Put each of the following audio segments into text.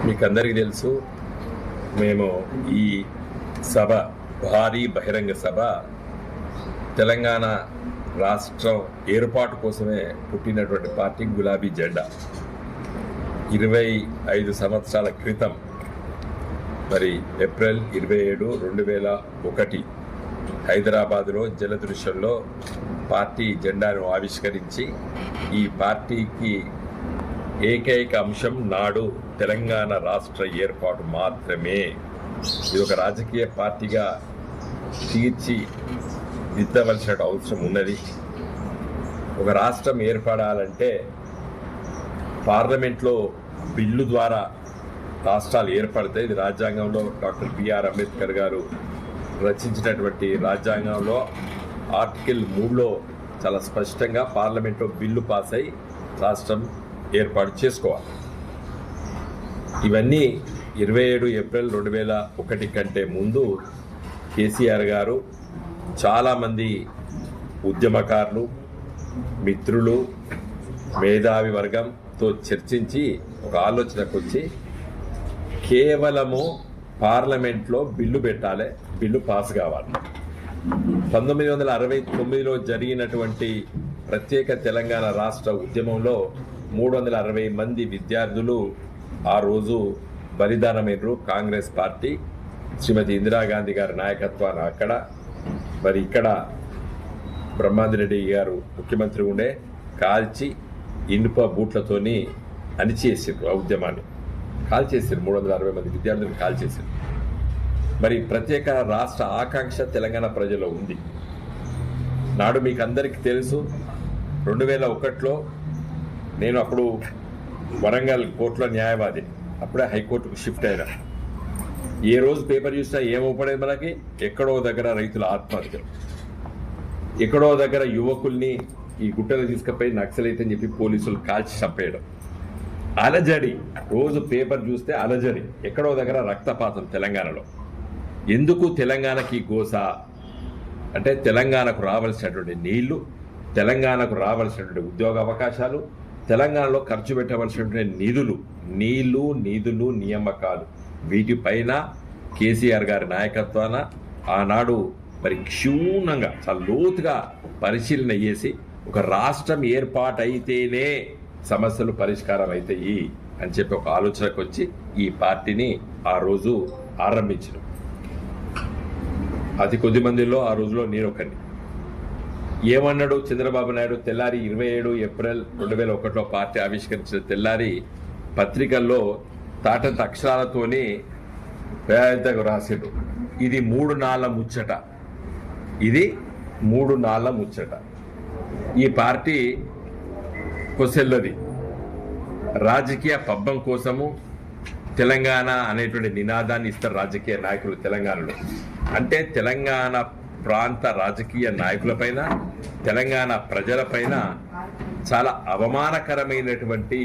మీకు అందరికీ తెలుసు, మేము ఈ సభ భారీ బహిరంగ సభ తెలంగాణ రాష్ట్రం ఏర్పాటు కోసమే పుట్టినటువంటి పార్టీ గులాబీ జెండా 25 సంవత్సరాల క్రితం మరి ఏప్రిల్ 27, 2001 హైదరాబాదులో జలదృశ్యంలో పార్టీ జెండాను ఆవిష్కరించి ఈ పార్టీకి ఏకైక అంశం నాడు తెలంగాణ రాష్ట్ర ఏర్పాటు మాత్రమే. ఇది ఒక రాజకీయ పార్టీగా తీర్చిదిద్దవలసిన అవసరం ఉన్నది. ఒక రాష్ట్రం ఏర్పడాలంటే పార్లమెంట్లో బిల్లు ద్వారా రాష్ట్రాలు ఏర్పడతాయి. ఇది రాజ్యాంగంలో డాక్టర్ బిఆర్ అంబేద్కర్ గారు రచించినటువంటి రాజ్యాంగంలో ఆర్టికల్ 3లో చాలా స్పష్టంగా పార్లమెంట్లో బిల్లు పాస్ అయి రాష్ట్రం ఏర్పాటు చేసుకోవాలి. ఇవన్నీ 27 ఏప్రిల్ 2001 కంటే ముందు కేసీఆర్ గారు చాలామంది ఉద్యమకారులు, మిత్రులు, మేధావి వర్గంతో చర్చించి ఒక ఆలోచనకు వచ్చి కేవలము పార్లమెంట్లో బిల్లు పెట్టాలి, బిల్లు పాస్ కావాలి. 1969లో జరిగినటువంటి ప్రత్యేక తెలంగాణ రాష్ట్ర ఉద్యమంలో 360 మంది విద్యార్థులు ఆ రోజు బలిదానమైనరు. కాంగ్రెస్ పార్టీ శ్రీమతి ఇందిరాగాంధీ గారి నాయకత్వాన అక్కడ మరి ఇక్కడ బ్రహ్మాందరెడ్డి గారు ముఖ్యమంత్రి ఉండే కాల్చి ఇనుప బూట్లతోని అణిచేసారు. ఆ ఉద్యమాన్ని కాల్చేసారు. 360 మంది విద్యార్థులను కాల్చేసారు. మరి ప్రత్యేక రాష్ట్ర ఆకాంక్ష తెలంగాణ ప్రజల్లో ఉంది. నాడు మీకు అందరికీ తెలుసు, 2001లో నేను అప్పుడు వరంగల్ కోర్టులో న్యాయవాది, అప్పుడే హైకోర్టుకు షిఫ్ట్ అయినా. ఏ రోజు పేపర్ చూసినా ఏమవుపడేది మనకి, ఎక్కడో దగ్గర రైతుల ఆత్మహత్యలు, ఎక్కడో దగ్గర యువకుల్ని ఈ గుట్టలు తీసుకుపోయి నక్సలైట్ అని చెప్పి పోలీసులు కాల్చి చంపేయడం, అలజడి. రోజు పేపర్ చూస్తే అలజడి, ఎక్కడో దగ్గర రక్తపాతం తెలంగాణలో. ఎందుకు తెలంగాణకి గోస అంటే తెలంగాణకు రావాల్సినటువంటి నీళ్లు, తెలంగాణకు రావాల్సినటువంటి ఉద్యోగ అవకాశాలు, తెలంగాణలో ఖర్చు పెట్టవలసినటువంటి నీళ్లు, నిధులు, నియామకాలు, వీటిపైన కేసీఆర్ గారి నాయకత్వాన ఆనాడు మరి క్షుణ్ణంగా చాలా లోతుగా పరిశీలన చేసి ఒక రాష్ట్రం ఏర్పాటైతేనే సమస్యలు పరిష్కారం అవుతాయి అని చెప్పి ఒక ఆలోచనకు వచ్చి ఈ పార్టీని ఆ రోజు ఆరంభించడం. అతి కొద్ది మందిలో ఆ రోజులో నేను ఒకరిని. ఏమన్నాడు చంద్రబాబు నాయుడు? తెల్లారి 27 ఏప్రిల్ 2001లో పార్టీ ఆవిష్కరించిన తెల్లారి పత్రికల్లో తాటంత అక్షరాలతోని పెద్దగా రాసిండు, ఇది 3 నాళ్ళ ముచ్చట, ఇది 3 నాళ్ళ ముచ్చట. ఈ పార్టీ కొసెల్లది రాజకీయ పబ్బం కోసము తెలంగాణ అనేటువంటి నినాదాన్ని ఇస్తారు రాజకీయ నాయకులు తెలంగాణలో. అంటే తెలంగాణ ప్రాంత రాజకీయ నాయకులపైన, తెలంగాణ ప్రజలపైన చాలా అవమానకరమైనటువంటి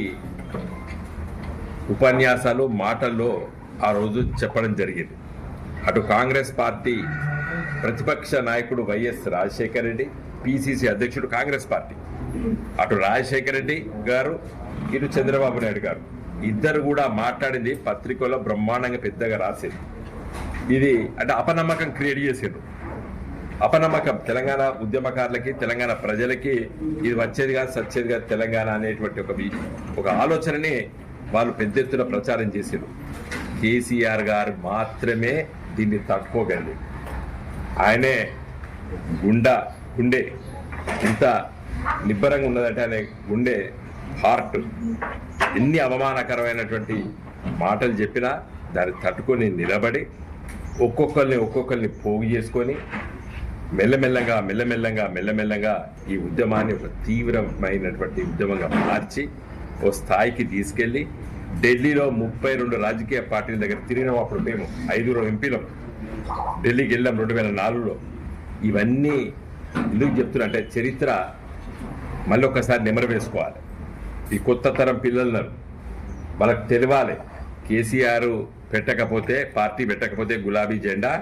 ఉపన్యాసాలు, మాటల్లో ఆ రోజు చెప్పడం జరిగింది. అటు కాంగ్రెస్ పార్టీ ప్రతిపక్ష నాయకుడు వైఎస్ రాజశేఖర రెడ్డి, పిసిసి అధ్యక్షుడు కాంగ్రెస్ పార్టీ, అటు రాజశేఖర రెడ్డి గారు, ఇటు చంద్రబాబు నాయుడు గారు, ఇద్దరు కూడా మాట్లాడింది పత్రికలో బ్రహ్మాండంగా పెద్దగా రాసేది. ఇది అంటే అపనమ్మకం క్రియేట్ చేసిండ్రు. అపనమ్మకం తెలంగాణ ఉద్యమకారులకి, తెలంగాణ ప్రజలకి ఇది వచ్చేది కాదు, సచ్చేది కాదు తెలంగాణ అనేటువంటి ఒక ఆలోచనని వాళ్ళు పెద్ద ఎత్తున ప్రచారం చేశారు. కేసీఆర్ గారు మాత్రమే దీన్ని తట్టుకోగలిగారు. ఆయనే గుండె ఇంత నిబ్బరంగా ఉన్నదంటే ఆయన గుండె హార్ట్ ఎన్ని అవమానకరమైనటువంటి మాటలు చెప్పినా దాన్ని తట్టుకొని నిలబడి ఒక్కొక్కరిని పోగు చేసుకొని మెల్లమెల్లంగా ఈ ఉద్యమాన్ని ఒక తీవ్రమైనటువంటి ఉద్యమంగా మార్చి ఓ స్థాయికి తీసుకెళ్ళి ఢిల్లీలో 32 రాజకీయ పార్టీల దగ్గర తిరిగినాం. అప్పుడు మేము 5 ఎంపీలం ఢిల్లీకి వెళ్ళాం 2004లో. ఇవన్నీ ఎందుకు చెప్తున్నా అంటే చరిత్ర మళ్ళీ ఒకసారి నెమరు వేసుకోవాలి. ఈ కొత్త తరం పిల్లలను వాళ్ళకి తెలియాలి, కేసీఆర్ పార్టీ పెట్టకపోతే గులాబీ జెండా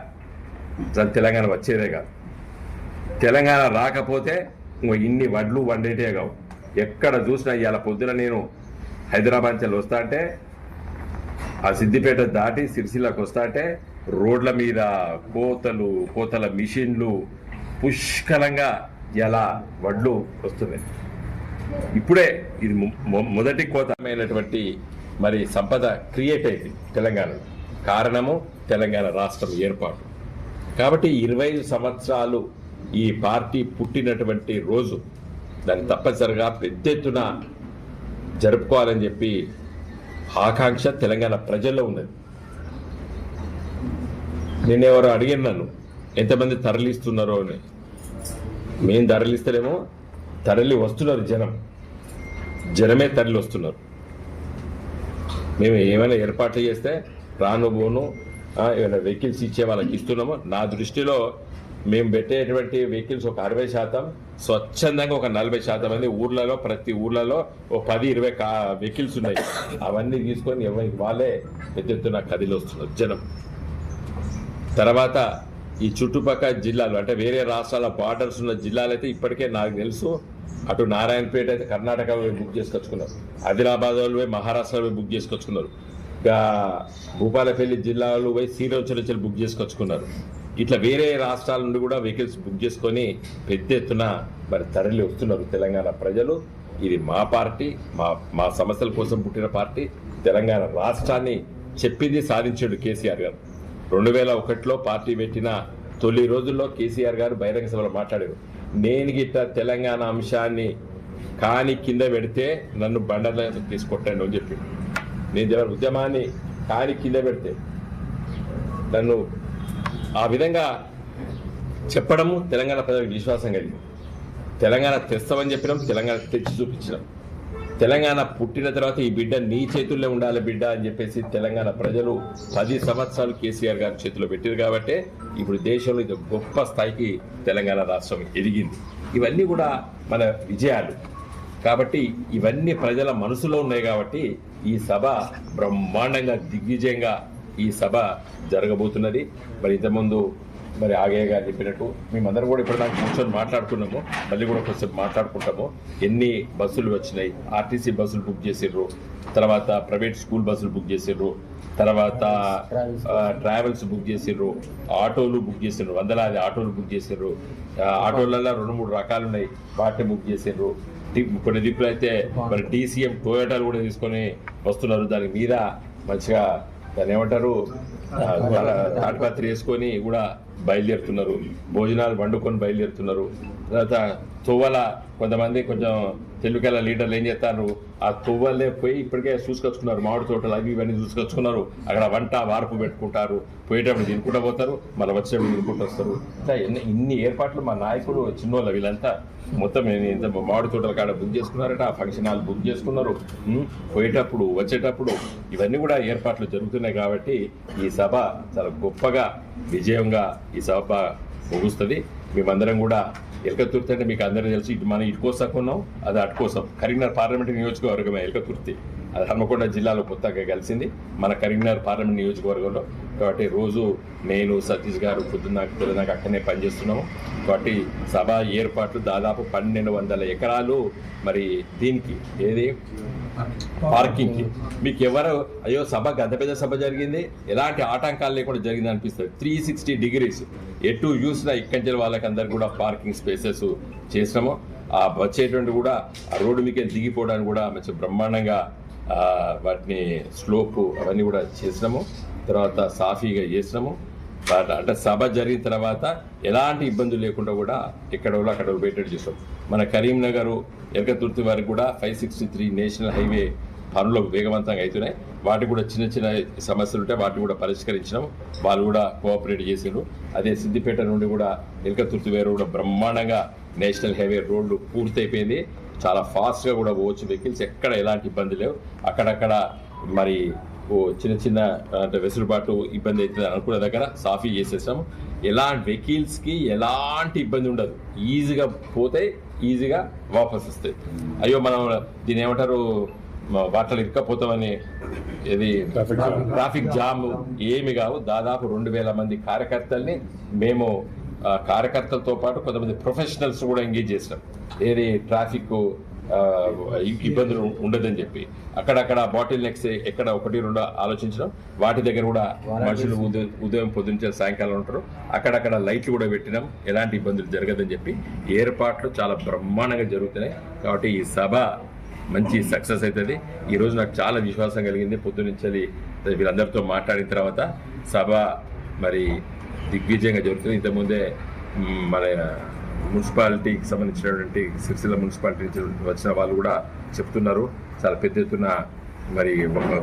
తెలంగాణ వచ్చేదే కాదు. తెలంగాణ రాకపోతే ఇన్ని వడ్లు వండేటే కావు. ఎక్కడ చూసినా ఇవాళ పొద్దున నేను హైదరాబాద్ నుంచి వస్తా అంటే ఆ సిద్దిపేట దాటి సిరిసిల్లకు వస్తాంటే రోడ్ల మీద కోతల మిషన్లు పుష్కలంగా ఎలా వడ్లు వస్తున్నాయి. ఇప్పుడే ఇది మొదటి కోతమైనటువంటి మరి సంపద క్రియేట్ అయింది తెలంగాణలో. కారణము తెలంగాణ రాష్ట్రం ఏర్పాటు. కాబట్టి 25 సంవత్సరాలు ఈ పార్టీ పుట్టినటువంటి రోజు దాన్ని తప్పనిసరిగా పెద్ద ఎత్తున జరుపుకోవాలని చెప్పి ఆకాంక్ష తెలంగాణ ప్రజల్లో ఉన్నది. నేనెవరో అడిగాను నన్ను ఎంతమంది తరలిస్తున్నారో అని. మేము తరలిస్తలేమో, తరలి వస్తున్నారు జనమే తరలి వస్తున్నారు. మేము ఏమైనా ఏర్పాట్లు చేస్తే రాను పోను ఏమైనా వెహికల్స్ ఇచ్చే వాళ్ళకి ఇస్తున్నామో. నా దృష్టిలో మేము పెట్టేటువంటి వెహికల్స్ ఒక 60%, స్వచ్ఛందంగా ఒక 40% మంది ఊర్లలో, ప్రతి ఊర్లలో ఓ 10-20 వెహికల్స్ ఉన్నాయి. అవన్నీ తీసుకొని ఎవరికి వాళ్ళే పెద్ద ఎత్తున కదిలి వస్తున్నారు జనం. తర్వాత ఈ చుట్టుపక్కల జిల్లాలు అంటే వేరే రాష్ట్రాల బార్డర్స్ ఉన్న జిల్లాలు అయితే ఇప్పటికే నాకు తెలుసు. అటు నారాయణపేట అయితే కర్ణాటక బుక్ చేసుకొచ్చుకున్నారు, ఆదిలాబాద్ వాళ్ళు మహారాష్ట్రలో బుక్ చేసుకొచ్చుకున్నారు, ఇంకా భూపాలపల్లి జిల్లాలో పోయి శ్రీరాంచల్ బుక్ చేసుకొచ్చుకున్నారు. ఇట్లా వేరే రాష్ట్రాల నుండి కూడా వెహికల్స్ బుక్ చేసుకొని పెద్ద ఎత్తున మరి తరలి వస్తున్నారు తెలంగాణ ప్రజలు. ఇది మా పార్టీ, మా సమస్యల కోసం పుట్టిన పార్టీ. తెలంగాణ రాష్ట్రాన్ని చెప్పింది సాధించాడు కేసీఆర్ గారు. 2001లో పార్టీ పెట్టిన తొలి రోజుల్లో కేసీఆర్ గారు బహిరంగ సభలో మాట్లాడారు, నేను గిట్ట తెలంగాణ అంశాన్ని కాని కింద పెడితే నన్ను బండలో తీసుకొట్టాను అని చెప్పి. నేను ఉద్యమాన్ని కాని కింద పెడితే నన్ను ఆ విధంగా చెప్పడము తెలంగాణ ప్రజలకు విశ్వాసం కలిగింది. తెలంగాణ తెస్తామని చెప్పినాం, తెలంగాణ తెచ్చి చూపించినాం. తెలంగాణ పుట్టిన తర్వాత ఈ బిడ్డ నీ చేతుల్లో ఉండాలి బిడ్డ అని చెప్పేసి తెలంగాణ ప్రజలు 10 సంవత్సరాలు కేసీఆర్ గారి చేతిలో పెట్టారు. కాబట్టి ఇప్పుడు దేశంలో ఇది గొప్ప స్థాయికి తెలంగాణ రాష్ట్రం ఎదిగింది. ఇవన్నీ కూడా మన విజయాలు. కాబట్టి ఇవన్నీ ప్రజల మనసులో ఉన్నాయి. కాబట్టి ఈ సభ బ్రహ్మాండంగా దిగ్విజయంగా ఈ సభ జరగబోతున్నది. మరి ఇంతకుముందు మరి ఆగయ్య గారు చెప్పినట్టు మేమందరం కూడా ఇప్పుడు నాకు కూర్చొని మాట్లాడుకున్నాము, మళ్ళీ కూడా కొంచెం మాట్లాడుకుంటాము. ఎన్ని బస్సులు వచ్చినాయి, ఆర్టీసీ బస్సులు బుక్ చేసిర్రు, తర్వాత ప్రైవేట్ స్కూల్ బస్సులు బుక్ చేసిర్రు, తర్వాత ట్రావెల్స్ బుక్ చేసిర్రు, ఆటోలు బుక్ చేసిర్రు, వందలాది ఆటోలు బుక్ చేసిర్రు. ఆటోలలో 2-3 రకాలు ఉన్నాయి, వాటిని బుక్ చేసిర్రు. కొన్ని దిక్కులు అయితే మరి DCM టొయోటాలు కూడా తీసుకొని వస్తున్నారు. దాని మీద మంచిగా దాన్ని ఏమంటారు తాటిపత్రి వేసుకొని కూడా బయలుదేరుతున్నారు, భోజనాలు వండుకొని బయలుదేరుతున్నారు. తర్వాత తువ్వల కొంతమంది కొంచెం తెలుగుల లీడర్లు ఏం చేస్తారు, ఆ తువ్వలే పోయి ఇప్పటికే చూసుకొచ్చుకున్నారు, మామిడి తోటలు అవి ఇవన్నీ చూసుకొచ్చుకున్నారు. అక్కడ వంట వార్పు పెట్టుకుంటారు, పోయేటప్పుడు తినుకుంటూ పోతారు, మళ్ళీ వచ్చేటప్పుడు తినుకుంటూ వస్తారు. ఇట్లా ఇన్ని ఏర్పాట్లు మా నాయకులు చిన్నోళ్ళ వీళ్ళంతా మొత్తం ఇంత మామిడి తోటల కాడ బుక్ చేసుకున్నారట, ఫంక్షన్ హాల్ బుక్ చేసుకున్నారు. పోయేటప్పుడు వచ్చేటప్పుడు ఇవన్నీ కూడా ఏర్పాట్లు జరుగుతున్నాయి. కాబట్టి ఈ సభ చాలా గొప్పగా విజయంగా ఈ సభ ముగుస్తుంది. మేమందరం కూడా ఎలకతుర్తి అంటే మీకు అందరూ తెలుసు, ఇటు మనం ఇటు కోసం ఉన్నాం, అది అటు కోసం. కరీంనగర్ పార్లమెంట్ నియోజకవర్గమే ఎలకతుర్తి, అది హన్మకొండ జిల్లాలో కొత్తగా కలిసింది మన కరీంనగర్ పార్లమెంట్ నియోజకవర్గంలో. కాబట్టి రోజు నేను సతీష్ గారు పొద్దున్న అక్కడనే పనిచేస్తున్నాము. కాబట్టి సభ ఏర్పాట్లు దాదాపు 1200 ఎకరాలు మరి దీనికి ఏది పార్కింగ్కి. మీకు ఎవరు అయ్యో సభ గంత పెద్ద సభ జరిగింది ఎలాంటి ఆటంకాలు లేకుండా జరిగింది అనిపిస్తుంది. 360 డిగ్రీస్ ఎటు చూసినా ఇక్కడి వాళ్ళకి అందరికి కూడా పార్కింగ్ స్పేసెస్ చేసినాము. ఆ వచ్చేటువంటి కూడా ఆ రోడ్డు మీకు దిగిపోవడానికి కూడా మంచి బ్రహ్మాండంగా వాటిని స్లోపు అవన్నీ కూడా చేసినాము. తర్వాత సాఫీగా చేసినాము. అంటే సభ జరిగిన తర్వాత ఎలాంటి ఇబ్బందులు లేకుండా కూడా ఎక్కడ అక్కడ పెట్టేట్టు చేస్తాం. మన కరీంనగర్ ఎలకతుర్తి వారికి కూడా 563 నేషనల్ హైవే పనులు వేగవంతంగా అవుతున్నాయి. వాటికి కూడా చిన్న చిన్న సమస్యలు ఉంటే వాటిని కూడా పరిష్కరించినాం, వాళ్ళు కూడా కోఆపరేట్ చేసారు. అదే సిద్దిపేట నుండి కూడా ఎలకతుర్తి వేరు కూడా బ్రహ్మాండంగా నేషనల్ హైవే రోడ్లు పూర్తయిపోయింది. చాలా ఫాస్ట్గా కూడా పోవచ్చు వెహికల్స్, ఎక్కడ ఎలాంటి ఇబ్బంది లేవు. అక్కడక్కడ మరి చిన్న అంటే వెసులుబాటు ఇబ్బంది అవుతుంది అనుకున్న దగ్గర సాఫీ చేసేసాము. ఎలాంటి వెహికల్స్కి ఎలాంటి ఇబ్బంది ఉండదు, ఈజీగా పోతాయి, ఈజీగా వాపస్ వస్తాయి. అయ్యో మనం దీని ఏమంటారు వాటిలో ఇరుక్కపోతామని ఇది ట్రాఫిక్ జామ్ ఏమి కావు. దాదాపు 2000 మంది కార్యకర్తల్ని మేము కార్యకర్తలతో పాటు కొంతమంది ప్రొఫెషనల్స్ కూడా ఎంగేజ్ చేసినాం. ఏది ట్రాఫిక్ ఇబ్బందులు ఉండదని చెప్పి అక్కడక్కడ బాటిల్ నెక్స్ ఎక్కడ ఒకటి రెండు ఆలోచించడం, వాటి దగ్గర కూడా మనుషులు ఉదయం పొద్దున్నే సాయంకాలం ఉంటారు, అక్కడక్కడ లైట్లు కూడా పెట్టినాం, ఎలాంటి ఇబ్బందులు జరగదని చెప్పి ఏర్పాట్లు చాలా బ్రహ్మాండంగా జరుగుతున్నాయి. కాబట్టి ఈ సభ మంచి సక్సెస్ అవుతుంది. ఈరోజు నాకు చాలా విశ్వాసం కలిగింది. పొద్దునుంచి వీళ్ళందరితో మాట్లాడిన తర్వాత సభ మరి దిగ్విజయంగా జరుగుతుంది. ఇంతకుముందే మన మున్సిపాలిటీకి సంబంధించినటువంటి సిరిసిల్ల మున్సిపాలిటీ నుంచి వచ్చిన వాళ్ళు కూడా చెప్తున్నారు, చాలా పెద్ద ఎత్తున మరి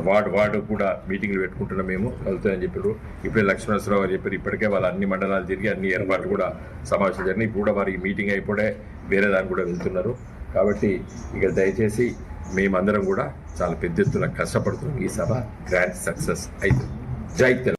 వార్డు కూడా మీటింగ్లు పెట్టుకుంటున్నాం మేము కలుగుతాయని చెప్పారు. ఇప్పుడే లక్ష్మణరావు గారు చెప్పారు, ఇప్పటికే వాళ్ళు అన్ని మండలాలు తిరిగి అన్ని ఏర్పాట్లు కూడా సమావేశం జరిగినాయి. ఇప్పుడు కూడా వారికి మీటింగ్ అయిపోతే వేరే దానికి కూడా వెళ్తున్నారు. కాబట్టి ఇక దయచేసి మేమందరం కూడా చాలా పెద్ద ఎత్తున కష్టపడుతున్నాం. ఈ సభ గ్రాండ్ సక్సెస్ అయితే జై తెలంగాణ.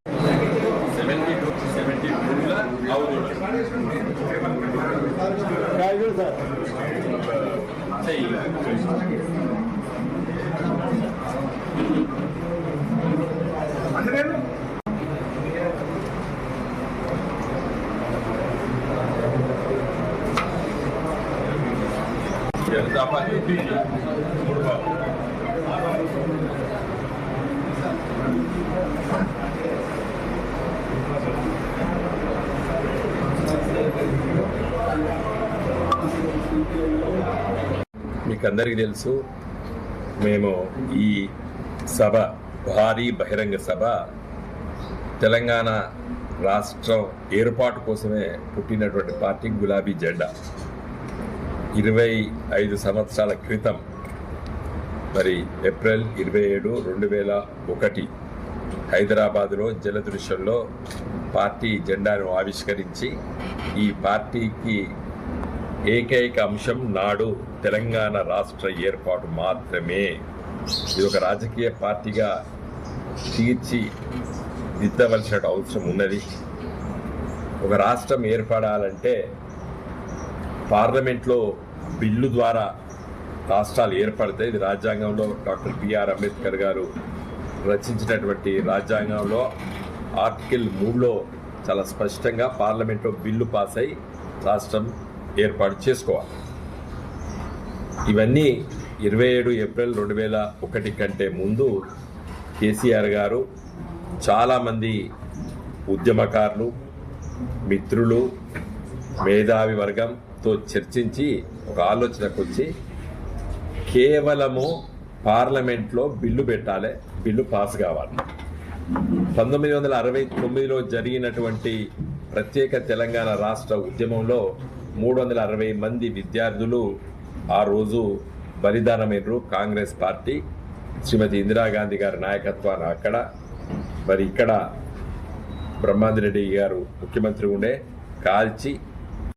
మీకు అందరికీ తెలుసు, మేము ఈ సభ భారీ బహిరంగ సభ తెలంగాణ రాష్ట్రం ఏర్పాటు కోసమే పుట్టినటువంటి పార్టీ గులాబీ జెండా. 25 సంవత్సరాల క్రితం మరి ఏప్రిల్ 27, 2001 హైదరాబాదులో జలదృశ్యంలో పార్టీ జెండాను ఆవిష్కరించి ఈ పార్టీకి ఏకైక అంశం నాడు తెలంగాణ రాష్ట్ర ఏర్పాటు మాత్రమే. ఇది ఒక రాజకీయ పార్టీగా తీర్చిదిద్దవలసిన అవసరం ఉన్నది. ఒక రాష్ట్రం ఏర్పడాలంటే పార్లమెంట్లో బిల్లు ద్వారా రాష్ట్రాలు ఏర్పడతాయి. ఇది రాజ్యాంగంలో డాక్టర్ బిఆర్ అంబేద్కర్ గారు రచించినటువంటి రాజ్యాంగంలో ఆర్టికల్ 3లో చాలా స్పష్టంగా పార్లమెంట్లో బిల్లు పాస్ అయి రాష్ట్రం ఏర్పాటు చేసుకోవాలి. ఇవన్నీ 27 ఏప్రిల్ 2001 కంటే ముందు కేసీఆర్ గారు చాలామంది ఉద్యమకారులు, మిత్రులు, మేధావి వర్గంతో చర్చించి ఒక ఆలోచనకు వచ్చి కేవలము పార్లమెంట్లో బిల్లు పెట్టాలి, బిల్లు పాస్ కావాలి. 1969లో జరిగినటువంటి ప్రత్యేక తెలంగాణ రాష్ట్ర ఉద్యమంలో 360 మంది విద్యార్థులు ఆ రోజు బలిదానమైనరు. కాంగ్రెస్ పార్టీ శ్రీమతి ఇందిరాగాంధీ గారి నాయకత్వాన్ని అక్కడ మరి ఇక్కడ బ్రహ్మాందరెడ్డి గారు ముఖ్యమంత్రి ఉండే కాల్చి